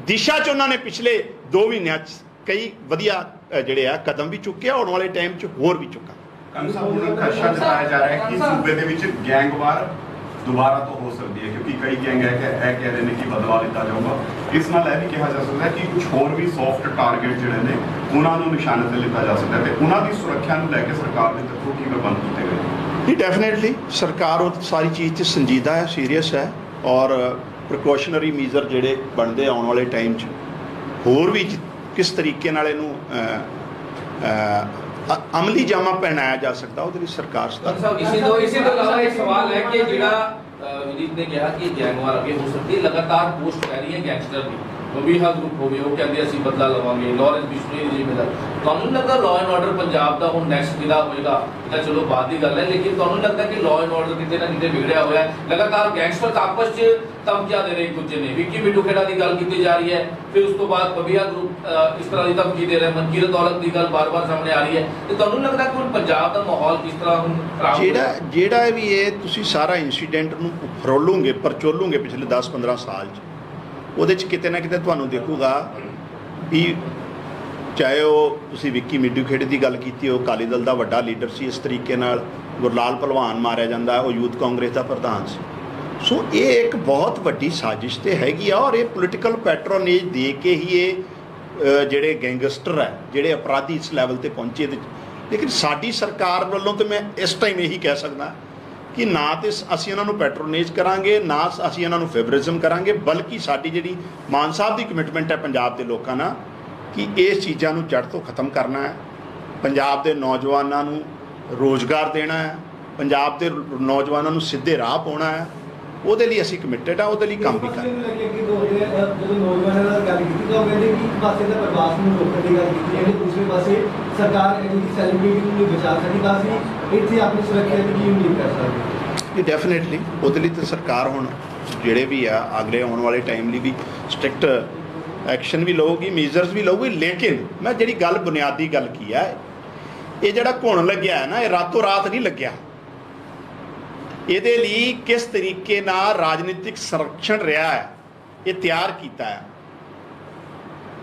[SPEAKER 1] ਦਿਸ਼ਾ 'ਚ ਉਹਨਾਂ ਨੇ ਪਿਛਲੇ 2 ਮਹੀਨਿਆਂ 'ਚ ਕਈ ਵਧੀਆ ਜਿਹੜੇ ਆ ਕਦਮ ਵੀ ਚੁੱਕੇ, ਆਉਣ ਵਾਲੇ ਟਾਈਮ 'ਚ ਹੋਰ ਵੀ ਚੁੱਕਾ।
[SPEAKER 6] ਕੰਗ ਸਾਹਿਬ ਹੁਣ ਖਦਸ਼ਾ ਜਤਾਇਆ ਜਾ ਰਿਹਾ ਹੈ ਕਿ ਸੂਬੇ ਦੇ ਵਿੱਚ ਗੈਂਗਵਾਰ ਦੁਬਾਰਾ ਤੋਂ ਹੋ ਸਕਦੀ ਹੈ, ਕਿਉਂਕਿ ਕਈ ਗੈਂਗ ਇਹ ਕਹਿ ਰਹੇ ਨੇ ਕਿ ਬਦਲਾ ਲਿੱਤਾ ਜਾਊਗਾ। ਇਸ ਨਾਲ ਇਹ ਵੀ ਕਿਹਾ ਜਾ ਸਕਦਾ ਹੈ ਕਿ ਕੁਝ ਹੋਰ ਵੀ ਸੌਫਟ ਟਾਰਗੇਟ ਜਿਹੜੇ ਨੇ ਉਹਨਾਂ ਨੂੰ ਨਿਸ਼ਾਨੇ ਤੇ ਲਿੱਤਾ ਜਾ ਸਕਦਾ ਤੇ ਉਹਨਾਂ ਦੀ ਸੁਰੱਖਿਆ ਨੂੰ ਲੈ ਕੇ ਸਰਕਾਰ ਦੇ ਤਰਫੋਂ ਕੀ ਪ੍ਰਬੰਧ ਕੀਤੇ ਗਏ?
[SPEAKER 1] ਨਹੀਂ, ਡੈਫੀਨੇਟਲੀ ਸਰਕਾਰ ਉਹ ਸਾਰੀ ਚੀਜ਼ 'ਚ ਸੰਜੀਦਾ ਹੈ, ਸੀਰੀਅਸ ਹੈ, ਔਰ ਪ੍ਰੀਕਾਸ਼ਨਰੀ ਮੀਜ਼ਰ ਜਿਹੜੇ ਬਣਦੇ ਆਉਣ ਵਾਲੇ ਟਾਈਮ 'ਚ ਹੋਰ ਵੀ ਕਿਸ ਤਰੀਕੇ ਨਾਲ ਇਹਨੂੰ ਅਮਲੀ ਜਾਮਾ ਪਹਿਨਾਇਆ ਜਾ ਸਕਦਾ, ਉਹਦੇ ਲਈ ਸਰਕਾਰ
[SPEAKER 7] ਇਸੇ ਤੋਂ ਇਲਾਵਾ ਇੱਕ ਸਵਾਲ ਹੈ ਕਿ ਜਿਹੜਾ ਵਿਨੀਤ ਨੇ ਕਿਹਾ ਕਿ ਗੈਂਗਵਾਰ ਅੱਗੇ ਹੋ ਸਕਦੀ ਹੈ, ਲਗਾਤਾਰ ਪੋਸਟ ਪੈ ਰਹੀ ਹੈ ਗੈਂਗਸਟਰ ਦੀ, ਬਬੀਹਾ ਗਰੁੱਪ ਹੋਵੇ, ਉਹ ਕਹਿੰਦੇ ਅਸੀਂ ਬਦਲਾ ਲਵਾਂਗੇ, ਲਾਰੈਂਸ ਬਿਸ਼ਨੋਈ ਜ਼ਿੰਮੇਦਾਰ। ਤੁਹਾਨੂੰ ਲੱਗਦਾ ਲਾਅ ਐਂਡ ਆਰਡਰ ਪੰਜਾਬ ਦਾ ਹੁਣ ਨੈਕਸਟ ਕਿਹਦਾ ਹੋਏਗਾ? ਇਹ ਤਾਂ ਚਲੋ ਬਾਅਦ ਦੀ ਗੱਲ ਹੈ, ਲੇਕਿਨ ਤੁਹਾਨੂੰ ਲੱਗਦਾ ਕਿ ਲਾਅ ਐਂਡ ਆਰਡਰ ਕਿਤੇ ਨਾ ਕਿਤੇ ਵਿਗੜਿਆ ਹੋਇਆ ਹੈ? ਲਗਾਤਾਰ ਗੈਂਗਸਟਰ ਆਪਸ 'ਚ ਧਮਕੀਆਂ ਦੇ ਰਹੇ ਇੱਕ ਦੂਜੇ ਨੇ, ਵਿੱਕੀ ਮਿੱਠੂ ਖੇੜਾ ਦੀ ਗੱਲ ਕੀਤੀ ਜਾ ਰਹੀ ਹੈ, ਫਿਰ ਉਸ ਤੋਂ ਬਾਅਦ ਬਬੀਹਾ ਗਰੁੱਪ ਇਸ ਤਰ੍ਹਾਂ ਦੀ ਧਮਕੀ ਦੇ ਰਿਹਾ, ਮਨਕੀਰਤ ਔਲਖ ਦੀ ਗੱਲ ਬਾਰ-ਬਾਰ ਸਾਹਮਣੇ ਆ ਰਹੀ ਹੈ। ਤੇ ਤੁਹਾਨੂੰ ਲੱਗਦਾ ਕਿ ਹੁਣ ਪੰਜਾਬ ਦਾ ਮਾਹੌਲ ਕਿਸ ਤਰ੍ਹਾਂ ਹੁਣ ਖਰਾਬ
[SPEAKER 1] ਜਿਹੜਾ ਵੀ ਇਹ ਤੁਸੀਂ ਸਾਰਾ ਇਨਸੀਡੈਂਟ ਨੂੰ ਫਰੋਲੋਗੇ, ਪਰਚੋਲੋਗੇ ਪਿਛਲੇ 10-15 ਸਾਲ 'ਚ, ਉਹਦੇ 'ਚ ਕਿਤੇ ਨਾ ਕਿਤੇ ਤੁਹਾਨੂੰ ਦੇਖੂਗਾ ਵੀ ਚਾਹੇ ਉਹ ਤੁਸੀਂ ਵਿੱਕੀ ਮਿੱਠੂ ਖੇੜੇ ਦੀ ਗੱਲ ਕੀਤੀ, ਉਹ ਅਕਾਲੀ ਦਲ ਦਾ ਵੱਡਾ ਲੀਡਰ ਸੀ, ਇਸ ਤਰੀਕੇ ਨਾਲ ਗੁਰਲਾਲ ਭਲਵਾਨ ਮਾਰਿਆ ਜਾਂਦਾ, ਉਹ ਯੂਥ ਕਾਂਗਰਸ ਦਾ ਪ੍ਰਧਾਨ ਸੀ। ਸੋ ਇਹ ਇੱਕ ਬਹੁਤ ਵੱਡੀ ਸਾਜ਼ਿਸ਼ ਤੇ ਹੈਗੀ ਆ, ਔਰ ਇਹ ਪੋਲੀਟੀਕਲ ਪੈਟਰੋਨੇਜ ਦੇ ਕੇ ਹੀ ਇਹ ਜਿਹੜੇ ਗੈਂਗਸਟਰ ਹੈ, ਜਿਹੜੇ ਅਪਰਾਧੀ ਇਸ ਲੈਵਲ 'ਤੇ ਪਹੁੰਚੇ ਇਹਦੇ 'ਚ। ਲੇਕਿਨ ਸਾਡੀ ਸਰਕਾਰ ਵੱਲੋਂ ਤਾਂ ਮੈਂ ਇਸ ਟਾਈਮ ਇਹੀ ਕਹਿ ਸਕਦਾ ਕਿ ਨਾ ਤੇ ਅਸੀਂ ਇਹਨਾਂ ਨੂੰ ਪੈਟਰੋਨੇਜ ਕਰਾਂਗੇ, ਨਾ ਅਸੀਂ ਇਹਨਾਂ ਨੂੰ ਫੇਵਰਿਜ਼ਮ ਕਰਾਂਗੇ, ਬਲਕਿ ਸਾਡੀ ਜਿਹੜੀ ਮਾਨ ਸਾਹਿਬ ਦੀ ਕਮਿਟਮੈਂਟ ਹੈ ਪੰਜਾਬ ਦੇ ਲੋਕਾਂ ਨਾਲ ਕਿ ਇਸ ਚੀਜ਼ਾਂ ਨੂੰ ਜੜ ਤੋਂ ਖਤਮ ਕਰਨਾ ਹੈ, ਪੰਜਾਬ ਦੇ ਨੌਜਵਾਨਾਂ ਨੂੰ ਰੋਜ਼ਗਾਰ ਦੇਣਾ ਹੈ, ਪੰਜਾਬ ਦੇ ਨੌਜਵਾਨਾਂ ਨੂੰ ਸਿੱਧੇ ਰਾਹ ਪਾਉਣਾ ਹੈ, ਉਹਦੇ ਲਈ ਅਸੀਂ ਕਮਿਟਡ ਆ, ਉਹਦੇ ਲਈ ਕੰਮ ਵੀ ਕਰ ਰਹੇ ਹਾਂ।
[SPEAKER 8] ਜਦੋਂ ਨੌਜਵਾਨਾਂ ਨਾਲ ਗੱਲ ਕੀਤੀ ਤਾਂ ਉਹ ਕਹਿੰਦੇ ਕਿ ਇੱਕ ਪਾਸੇ ਤਾਂ ਪ੍ਰਵਾਸ ਨੂੰ ਰੋਕਣ ਦੀ ਗੱਲ ਕੀਤੀ ਜਾਂਦੀ, ਦੂਸਰੇ ਪਾਸੇ ਸਰਕਾਰ ਇਹਦੀ ਸੈਲੀਬ੍ਰਿਟੀ ਨੂੰ ਨਹੀਂ ਬਚਾ ਸਕਦੀ, ਤਾਂ ਅਸੀਂ ਇੱਥੇ ਆਪਣੀ ਸੁਰੱਖਿਆ ਦੀ ਕੀ ਉਮੀਦ ਕਰ ਸਕਦੇ?
[SPEAKER 1] ਇਹ ਡੈਫੀਨੇਟਲੀ ਉਹਦੇ ਲਈ ਤਾਂ ਸਰਕਾਰ ਹੁਣ ਜਿਹੜੇ ਵੀ ਆ ਅਗਲੇ ਆਉਣ ਵਾਲੇ ਟਾਈਮ ਲਈ ਵੀ ਸਟ੍ਰਿਕਟ ਐਕਸ਼ਨ ਵੀ ਲਊਗੀ, ਮੇਜਰਸ ਵੀ ਲਊਗੀ। ਲੇਕਿਨ ਮੈਂ ਜਿਹੜੀ ਗੱਲ ਬੁਨਿਆਦੀ ਗੱਲ ਕੀ ਹੈ, ਇਹ ਜਿਹੜਾ ਘੁਣ ਲੱਗਿਆ ਹੈ ਨਾ, ਇਹ ਰਾਤੋਂ ਰਾਤ ਨਹੀਂ ਲੱਗਿਆ। ਇਹਦੇ ਲਈ ਕਿਸ ਤਰੀਕੇ ਨਾਲ ਰਾਜਨੀਤਿਕ ਸੰਰਕਸ਼ਣ ਰਿਹਾ ਹੈ, ਇਹ ਤਿਆਰ ਕੀਤਾ ਹੈ।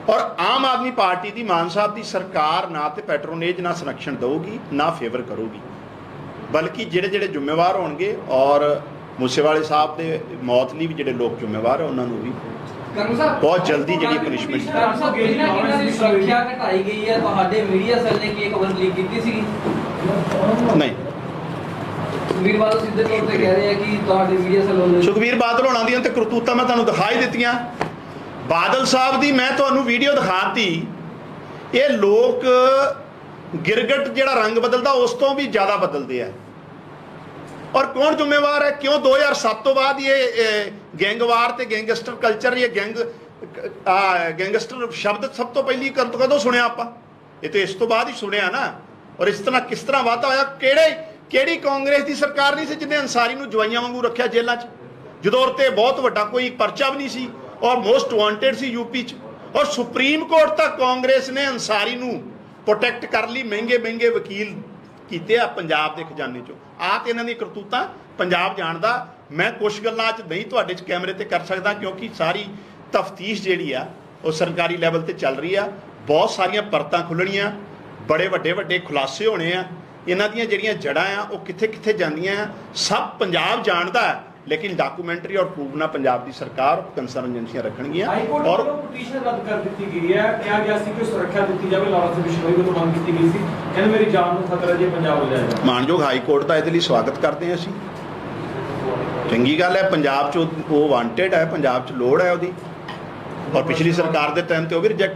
[SPEAKER 1] ਔਰ ਆਮ ਆਦਮੀ ਪਾਰਟੀ ਦੀ, ਮਾਨ ਸਾਹਿਬ ਦੀ ਸਰਕਾਰ ਨਾ ਤੇ ਪੈਟਰੋਨੇਜ ਨਾ ਸੰਰਕਸ਼ਣ ਦੇਊਗੀ, ਨਾ ਫੇਵਰ ਕਰੂਗੀ, ਬਲਕਿ ਜਿਹੜੇ ਜਿਹੜੇ ਜ਼ਿੰਮੇਵਾਰ ਹੋਣਗੇ ਔਰ ਮੂਸੇਵਾਲੇ ਸਾਹਿਬ ਦੇ ਮੌਤ ਲਈ ਵੀ ਜਿਹੜੇ ਲੋਕ ਜ਼ਿੰਮੇਵਾਰ ਹੈ ਉਹਨਾਂ ਨੂੰ ਵੀ ਬਹੁਤ ਜਲਦੀ ਜਿਹੜੀ ਪਨਿਸ਼ਮੈਂਟ
[SPEAKER 9] ਸੁਰੱਖਿਆ ਘਟਾਈ ਗਈ ਹੈ। ਤੁਹਾਡੇ ਮੀਡੀਆ ਸੈੱਲ ਨੇ ਕੀ ਖਬਰ ਲੀਕ ਕੀਤੀ ਸੀ?
[SPEAKER 1] ਨਹੀਂ,
[SPEAKER 9] ਸੁਖਬੀਰ ਬਾਦਲ ਸਿੱਧੇ ਤੌਰ ਤੇ ਕਹਿ ਰਹੇ ਆ ਕਿ ਤੁਹਾਡੇ ਮੀਡੀਆ ਸੈੱਲ ਵੱਲੋਂ
[SPEAKER 1] ਸੁਖਬੀਰ ਬਾਦਲ ਹੋਣਾ ਦੀਆਂ ਤੇ ਕਰਤੂਤਾਂ ਮੈਂ ਤੁਹਾਨੂੰ ਦਿਖਾਈ ਦਿੱਤੀਆਂ। ਬਾਦਲ ਸਾਹਿਬ ਦੀ ਮੈਂ ਤੁਹਾਨੂੰ ਵੀਡੀਓ ਦਿਖਾਤੀ। ਇਹ ਲੋਕ ਗਿਰਗਟ ਜਿਹੜਾ ਰੰਗ ਬਦਲਦਾ ਉਸ ਤੋਂ ਵੀ ਜ਼ਿਆਦਾ ਬਦਲਦੇ ਆ। ਔਰ ਕੌਣ ਜ਼ਿੰਮੇਵਾਰ ਹੈ? ਕਿਉਂ 2007 ਤੋਂ ਬਾਅਦ ਇਹ ਗੈਂਗਵਾਰ ਤੇ ਗੈਂਗਸਟਰ ਕਲਚਰ, ਇਹ ਗੈਂਗਸਟਰ ਸ਼ਬਦ ਸਭ ਤੋਂ ਪਹਿਲੀ ਕਦੋਂ ਸੁਣਿਆ ਆਪਾਂ? ਇਹ ਤਾਂ ਇਸ ਤੋਂ ਬਾਅਦ ਹੀ ਸੁਣਿਆ ਨਾ। ਔਰ ਇਸ ਤਰ੍ਹਾਂ ਕਿਸ ਤਰ੍ਹਾਂ ਵਾਧਾ ਹੋਇਆ? ਕਿਹੜੀ ਕਾਂਗਰਸ ਦੀ ਸਰਕਾਰ ਨਹੀਂ ਸੀ ਜਿਹਨੇ ਅੰਸਾਰੀ ਨੂੰ ਜਵਾਈਆਂ ਵਾਂਗੂ ਰੱਖਿਆ ਜੇਲ੍ਹਾਂ 'ਚ, ਜਦੋਂ ਉਹਤੇ ਬਹੁਤ ਵੱਡਾ ਕੋਈ ਪਰਚਾ ਵੀ ਨਹੀਂ ਸੀ ਔਰ ਮੋਸਟ ਵਾਂਟਡ ਸੀ ਯੂਪੀ 'ਚ। ਔਰ ਸੁਪਰੀਮ ਕੋਰਟ ਤੱਕ ਕਾਂਗਰਸ ਨੇ ਅੰਸਾਰੀ ਨੂੰ ਪ੍ਰੋਟੈਕਟ ਕਰ ਲਈ, ਮਹਿੰਗੇ ਵਕੀਲ ਕੀਤੇ ਆ ਪੰਜਾਬ ਦੇ ਖਜ਼ਾਨੇ 'ਚੋਂ। ਆਹ ਤੇ ਇਹਨਾਂ ਦੀ ਕਰਤੂਤਾਂ ਪੰਜਾਬ ਜਾਣਦਾ। ਮੈਂ ਕੁਛ ਗੱਲਾਂ 'ਚ ਨਹੀਂ ਤੁਹਾਡੇ 'ਚ ਕੈਮਰੇ ਤੇ ਕਰ ਸਕਦਾ, ਕਿਉਂਕਿ ਸਾਰੀ ਤਫਤੀਸ਼ ਜਿਹੜੀ ਆ ਉਹ ਸਰਕਾਰੀ ਲੈਵਲ ਤੇ ਚੱਲ ਰਹੀ ਆ। ਬਹੁਤ ਸਾਰੀਆਂ ਪਰਤਾਂ ਖੁੱਲਣੀਆਂ, ਬੜੇ ਵੱਡੇ ਖੁਲਾਸੇ ਹੋਣੇ ਆ। ਇਹਨਾਂ ਦੀਆਂ ਜਿਹੜੀਆਂ ਜੜ੍ਹਾਂ ਆ ਉਹ ਕਿੱਥੇ ਜਾਂਦੀਆਂ ਆ ਸਭ ਪੰਜਾਬ ਜਾਣਦਾ ਹੈ। ਲੇਕਿਨ ਡਾਕੂਮੈਂਟਰੀ ਔਰ ਪ੍ਰੂਫ ਨਾਲ ਪੰਜਾਬ ਦੀ ਸਰਕਾਰ ਕੰਸਰਨ ਏਜੰਸੀਆਂ ਰੱਖਣਗੀਆਂ।
[SPEAKER 5] ਔਰ ਪਟੀਸ਼ਨ ਰੱਦ ਕਰ ਦਿੱਤੀ ਗਈ ਹੈ। ਕਿਹਾ ਗਿਆ ਸੀ ਕਿ ਸੁਰੱਖਿਆ ਦਿੱਤੀ ਜਾਵੇ, ਲਾਰੈਂਸ ਬਿਸ਼ਨੋਈ ਵੱਲੋਂ ਮੰਗ ਕੀਤੀ ਗਈ ਸੀ, ਕਹਿੰਦੇ ਮੇਰੀ ਜਾਨ ਨੂੰ ਖਤਰਾ ਜੇ ਪੰਜਾਬ ਹੋ ਜਾਏਗਾ।
[SPEAKER 1] ਮਾਨਯੋਗ ਹਾਈ ਕੋਰਟ ਦਾ ਇਹਦੇ ਲਈ ਸਵਾਗਤ ਕਰਦੇ ਹਾਂ ਅਸੀਂ। ਚੰਗੀ ਗੱਲ ਹੈ, ਪੰਜਾਬ 'ਚ ਉਹ ਵਾਂਟਡ ਹੈ, ਪੰਜਾਬ 'ਚ ਲੋੜ ਹੈ ਉਹਦੀ। ਔਰ ਪਿਛਲੀ ਸਰਕਾਰ ਦੇ ਟਾਈਮ ਤੇ ਉਹ ਵੀ ਰਿਜੈਕਟ